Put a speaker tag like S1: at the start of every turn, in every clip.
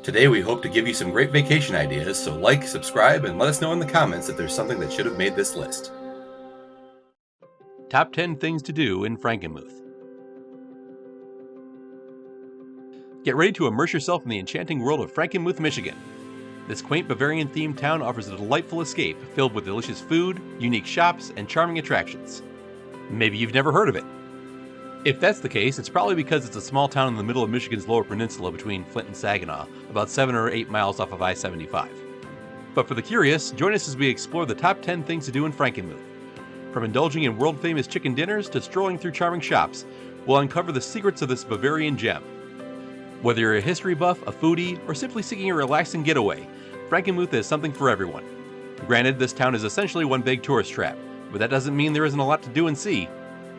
S1: Today we hope to give you some great vacation ideas, so like, subscribe, and let us know in the comments if there's something that should have made this list. Top 10 things to do in Frankenmuth. Get ready to immerse yourself in the enchanting world of Frankenmuth, Michigan. This quaint Bavarian-themed town offers a delightful escape filled with delicious food, unique shops, and charming attractions. Maybe you've never heard of it. If that's the case, it's probably because it's a small town in the middle of Michigan's Lower Peninsula between Flint and Saginaw, about 7 or 8 miles off of I-75. But for the curious, join us as we explore the top 10 things to do in Frankenmuth. From indulging in world-famous chicken dinners to strolling through charming shops, we'll uncover the secrets of this Bavarian gem. Whether you're a history buff, a foodie, or simply seeking a relaxing getaway, Frankenmuth is something for everyone. Granted, this town is essentially one big tourist trap, but that doesn't mean there isn't a lot to do and see,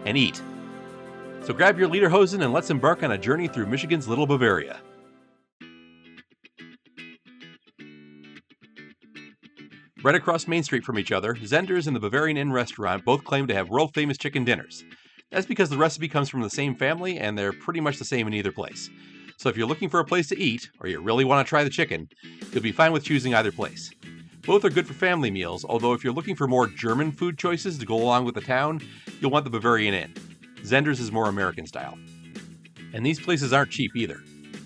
S1: and eat. So grab your lederhosen and let's embark on a journey through Michigan's Little Bavaria. Right across Main Street from each other, Zehnder's and the Bavarian Inn restaurant both claim to have world-famous chicken dinners. That's because the recipe comes from the same family and they're pretty much the same in either place. So if you're looking for a place to eat, or you really want to try the chicken, you'll be fine with choosing either place. Both are good for family meals, although if you're looking for more German food choices to go along with the town, you'll want the Bavarian Inn. Zehnder's is more American style. And these places aren't cheap either.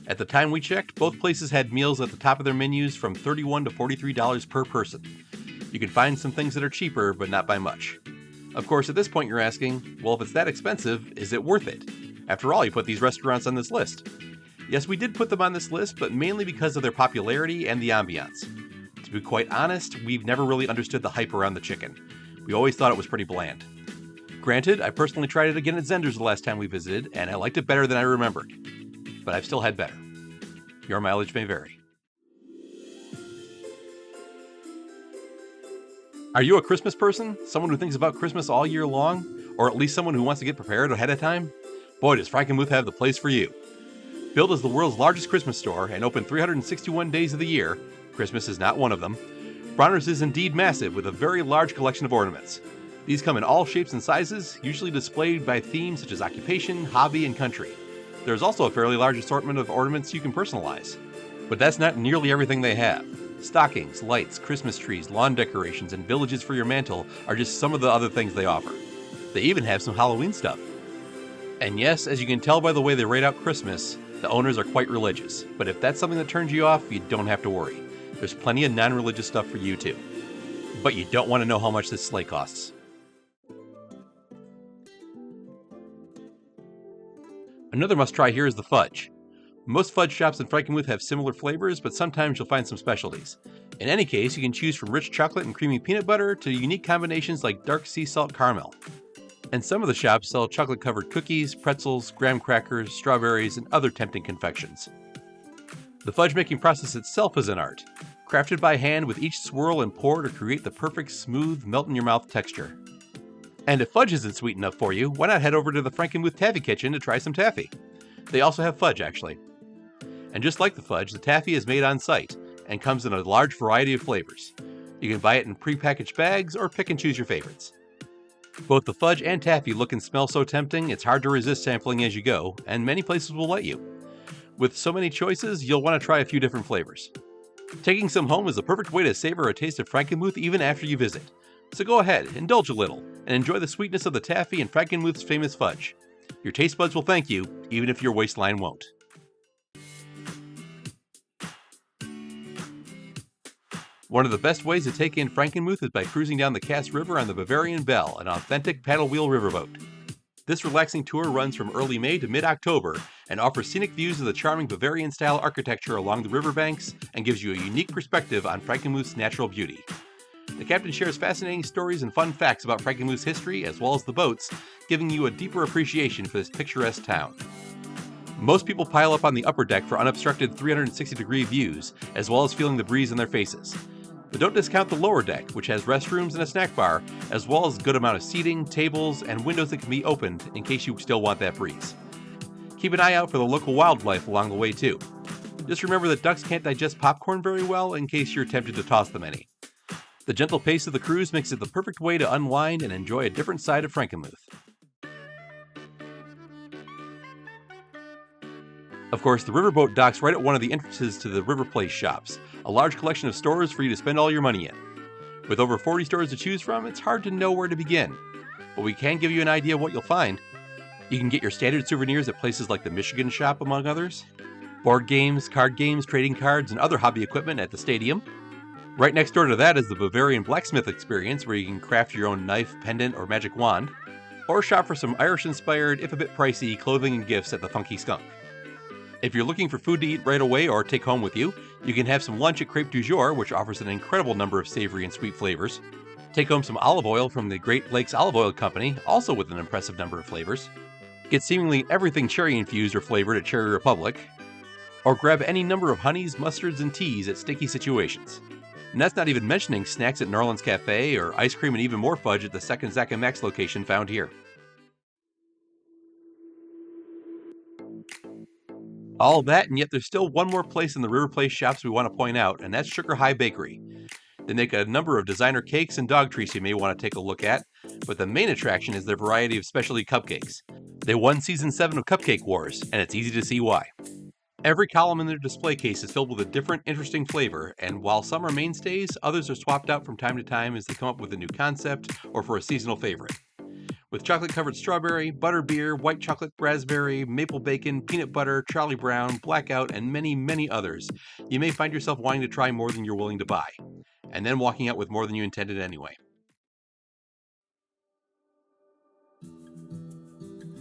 S1: At the time we checked, both places had meals at the top of their menus from $31 to $43 per person. You can find some things that are cheaper, but not by much. Of course, at this point you're asking, well, if it's that expensive, is it worth it? After all, you put these restaurants on this list. Yes, we did put them on this list, but mainly because of their popularity and the ambiance. To be quite honest, we've never really understood the hype around the chicken. We always thought it was pretty bland. Granted, I personally tried it again at Zehnder's the last time we visited, and I liked it better than I remembered. But I've still had better. Your mileage may vary. Are you a Christmas person? Someone who thinks about Christmas all year long? Or at least someone who wants to get prepared ahead of time? Boy, does Frankenmuth have the place for you. Billed as the world's largest Christmas store and open 361 days of the year, Christmas is not one of them, Bronner's is indeed massive with a very large collection of ornaments. These come in all shapes and sizes, usually displayed by themes such as occupation, hobby, and country. There's also a fairly large assortment of ornaments you can personalize. But that's not nearly everything they have. Stockings, lights, Christmas trees, lawn decorations, and villages for your mantle are just some of the other things they offer. They even have some Halloween stuff. And yes, as you can tell by the way they rate out Christmas, the owners are quite religious. But if that's something that turns you off, you don't have to worry. There's plenty of non-religious stuff for you too. But you don't want to know how much this sleigh costs. Another must-try here is the fudge. Most fudge shops in Frankenmuth have similar flavors, but sometimes you'll find some specialties. In any case, you can choose from rich chocolate and creamy peanut butter to unique combinations like dark sea salt caramel. And some of the shops sell chocolate-covered cookies, pretzels, graham crackers, strawberries, and other tempting confections. The fudge-making process itself is an art, crafted by hand with each swirl and pour to create the perfect, smooth, melt-in-your-mouth texture. And if fudge isn't sweet enough for you, why not head over to the Frankenmuth Taffy Kitchen to try some taffy? They also have fudge, actually. And just like the fudge, the taffy is made on site and comes in a large variety of flavors. You can buy it in pre-packaged bags or pick and choose your favorites. Both the fudge and taffy look and smell so tempting, it's hard to resist sampling as you go, and many places will let you. With so many choices, you'll want to try a few different flavors. Taking some home is the perfect way to savor a taste of Frankenmuth even after you visit. So go ahead, indulge a little, and enjoy the sweetness of the taffy and Frankenmuth's famous fudge. Your taste buds will thank you, even if your waistline won't. One of the best ways to take in Frankenmuth is by cruising down the Cass River on the Bavarian Belle, an authentic paddle wheel riverboat. This relaxing tour runs from early May to mid-October and offers scenic views of the charming Bavarian-style architecture along the riverbanks and gives you a unique perspective on Frankenmuth's natural beauty. The captain shares fascinating stories and fun facts about Frankenmuth's history as well as the boats, giving you a deeper appreciation for this picturesque town. Most people pile up on the upper deck for unobstructed 360-degree views, as well as feeling the breeze in their faces. But don't discount the lower deck, which has restrooms and a snack bar, as well as a good amount of seating, tables, and windows that can be opened in case you still want that breeze. Keep an eye out for the local wildlife along the way too. Just remember that ducks can't digest popcorn very well in case you're tempted to toss them any. The gentle pace of the cruise makes it the perfect way to unwind and enjoy a different side of Frankenmuth. Of course, the riverboat docks right at one of the entrances to the River Place shops, a large collection of stores for you to spend all your money in. With over 40 stores to choose from, it's hard to know where to begin. But we can give you an idea of what you'll find. You can get your standard souvenirs at places like the Michigan Shop, among others. Board games, card games, trading cards, and other hobby equipment at the stadium. Right next door to that is the Bavarian blacksmith experience, where you can craft your own knife, pendant, or magic wand. Or shop for some Irish-inspired, if a bit pricey, clothing and gifts at the Funky Skunk. If you're looking for food to eat right away or take home with you, you can have some lunch at Crepe du Jour, which offers an incredible number of savory and sweet flavors. Take home some olive oil from the Great Lakes Olive Oil Company, also with an impressive number of flavors. Get seemingly everything cherry-infused or flavored at Cherry Republic. Or grab any number of honeys, mustards, and teas at Sticky Situations. And that's not even mentioning snacks at Norland's Cafe or ice cream and even more fudge at the second Zack and Max location found here. All that, and yet there's still one more place in the River Place shops we want to point out, and that's Sugar High Bakery. They make a number of designer cakes and dog treats you may want to take a look at, but the main attraction is their variety of specialty cupcakes. They won Season 7 of Cupcake Wars, and it's easy to see why. Every column in their display case is filled with a different, interesting flavor, and while some are mainstays, others are swapped out from time to time as they come up with a new concept or for a seasonal favorite. With chocolate-covered strawberry, butterbeer, white chocolate raspberry, maple bacon, peanut butter, Charlie Brown, blackout, and many, many others, you may find yourself wanting to try more than you're willing to buy, and then walking out with more than you intended anyway.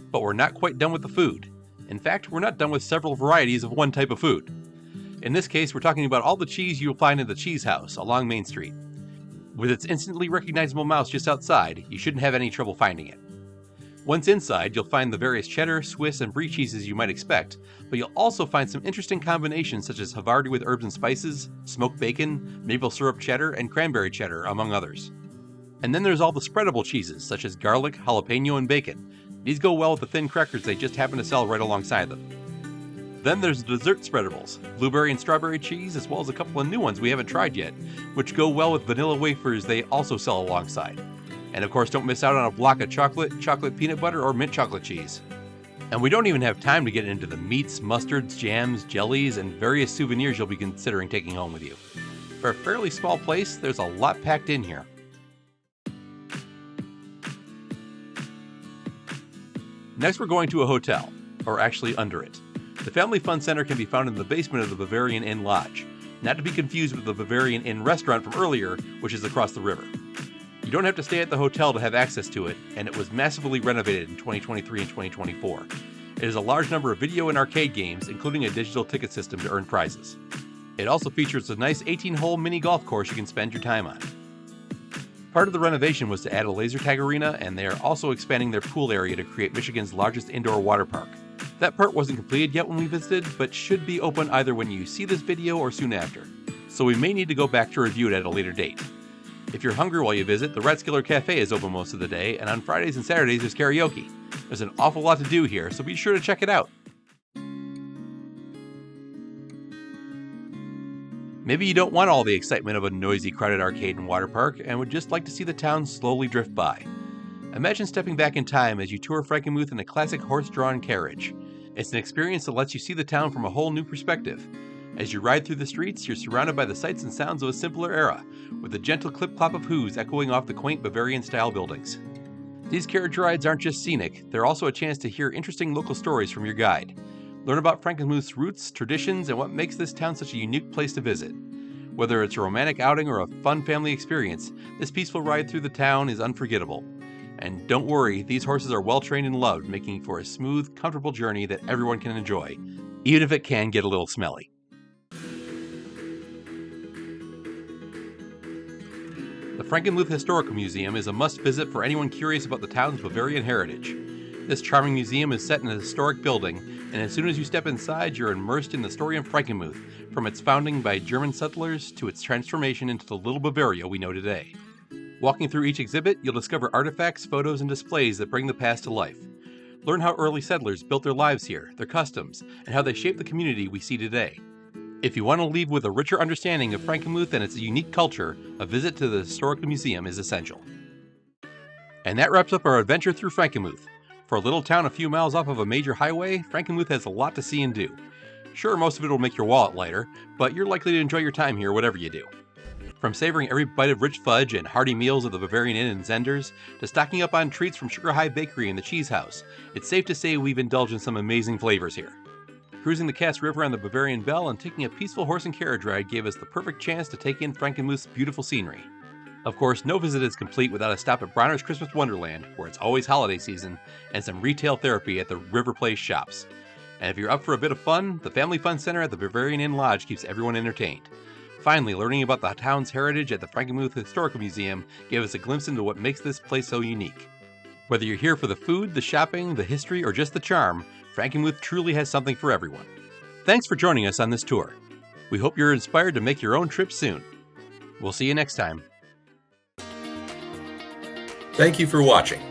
S1: But we're not quite done with the food. In fact, we're not done with several varieties of one type of food. In this case, we're talking about all the cheese you'll find in the Cheese House along Main Street. With its instantly recognizable mouse just outside, you shouldn't have any trouble finding it. Once inside, you'll find the various cheddar, Swiss, and brie cheeses you might expect, but you'll also find some interesting combinations such as Havarti with herbs and spices, smoked bacon, maple syrup cheddar, and cranberry cheddar, among others. And then there's all the spreadable cheeses such as garlic, jalapeno, and bacon. These go well with the thin crackers they just happen to sell right alongside them. Then there's the dessert spreadables, blueberry and strawberry cheese, as well as a couple of new ones we haven't tried yet, which go well with vanilla wafers they also sell alongside. And of course, don't miss out on a block of chocolate, chocolate peanut butter, or mint chocolate cheese. And we don't even have time to get into the meats, mustards, jams, jellies, and various souvenirs you'll be considering taking home with you. For a fairly small place, there's a lot packed in here. Next, we're going to a hotel, or actually under it. The Family Fun Center can be found in the basement of the Bavarian Inn Lodge, not to be confused with the Bavarian Inn restaurant from earlier, which is across the river. You don't have to stay at the hotel to have access to it, and it was massively renovated in 2023 and 2024. It has a large number of video and arcade games, including a digital ticket system to earn prizes. It also features a nice 18-hole mini golf course you can spend your time on. Part of the renovation was to add a laser tag arena, and they are also expanding their pool area to create Michigan's largest indoor water park. That part wasn't completed yet when we visited, but should be open either when you see this video or soon after, so we may need to go back to review it at a later date. If you're hungry while you visit, the Rathskeller Cafe is open most of the day, and on Fridays and Saturdays there's karaoke. There's an awful lot to do here, so be sure to check it out. Maybe you don't want all the excitement of a noisy, crowded arcade and water park, and would just like to see the town slowly drift by. Imagine stepping back in time as you tour Frankenmuth in a classic horse-drawn carriage. It's an experience that lets you see the town from a whole new perspective. As you ride through the streets, you're surrounded by the sights and sounds of a simpler era, with a gentle clip-clop of hooves echoing off the quaint Bavarian-style buildings. These carriage rides aren't just scenic, they're also a chance to hear interesting local stories from your guide. Learn about Frankenmuth's roots, traditions, and what makes this town such a unique place to visit. Whether it's a romantic outing or a fun family experience, this peaceful ride through the town is unforgettable. And don't worry, these horses are well trained and loved, making for a smooth, comfortable journey that everyone can enjoy, even if it can get a little smelly. The Frankenmuth Historical Museum is a must-visit for anyone curious about the town's Bavarian heritage. This charming museum is set in a historic building, and as soon as you step inside, you're immersed in the story of Frankenmuth, from its founding by German settlers to its transformation into the little Bavaria we know today. Walking through each exhibit, you'll discover artifacts, photos, and displays that bring the past to life. Learn how early settlers built their lives here, their customs, and how they shaped the community we see today. If you want to leave with a richer understanding of Frankenmuth and its unique culture, a visit to the Historical Museum is essential. And that wraps up our adventure through Frankenmuth. For a little town a few miles off of a major highway, Frankenmuth has a lot to see and do. Sure, most of it will make your wallet lighter, but you're likely to enjoy your time here whatever you do. From savoring every bite of rich fudge and hearty meals at the Bavarian Inn and Zehnder's, to stocking up on treats from Sugar High Bakery and the Cheese House, it's safe to say we've indulged in some amazing flavors here. Cruising the Cass River on the Bavarian Belle and taking a peaceful horse and carriage ride gave us the perfect chance to take in Frankenmuth's beautiful scenery. Of course, no visit is complete without a stop at Bronner's Christmas Wonderland, where it's always holiday season, and some retail therapy at the River Place shops. And if you're up for a bit of fun, the Family Fun Center at the Bavarian Inn Lodge keeps everyone entertained. Finally, learning about the town's heritage at the Frankenmuth Historical Museum gave us a glimpse into what makes this place so unique. Whether you're here for the food, the shopping, the history, or just the charm, Frankenmuth truly has something for everyone. Thanks for joining us on this tour. We hope you're inspired to make your own trip soon. We'll see you next time.
S2: Thank you for watching.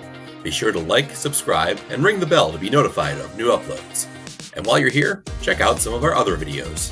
S2: Be sure to like, subscribe, and ring the bell to be notified of new uploads. And while you're here, check out some of our other videos.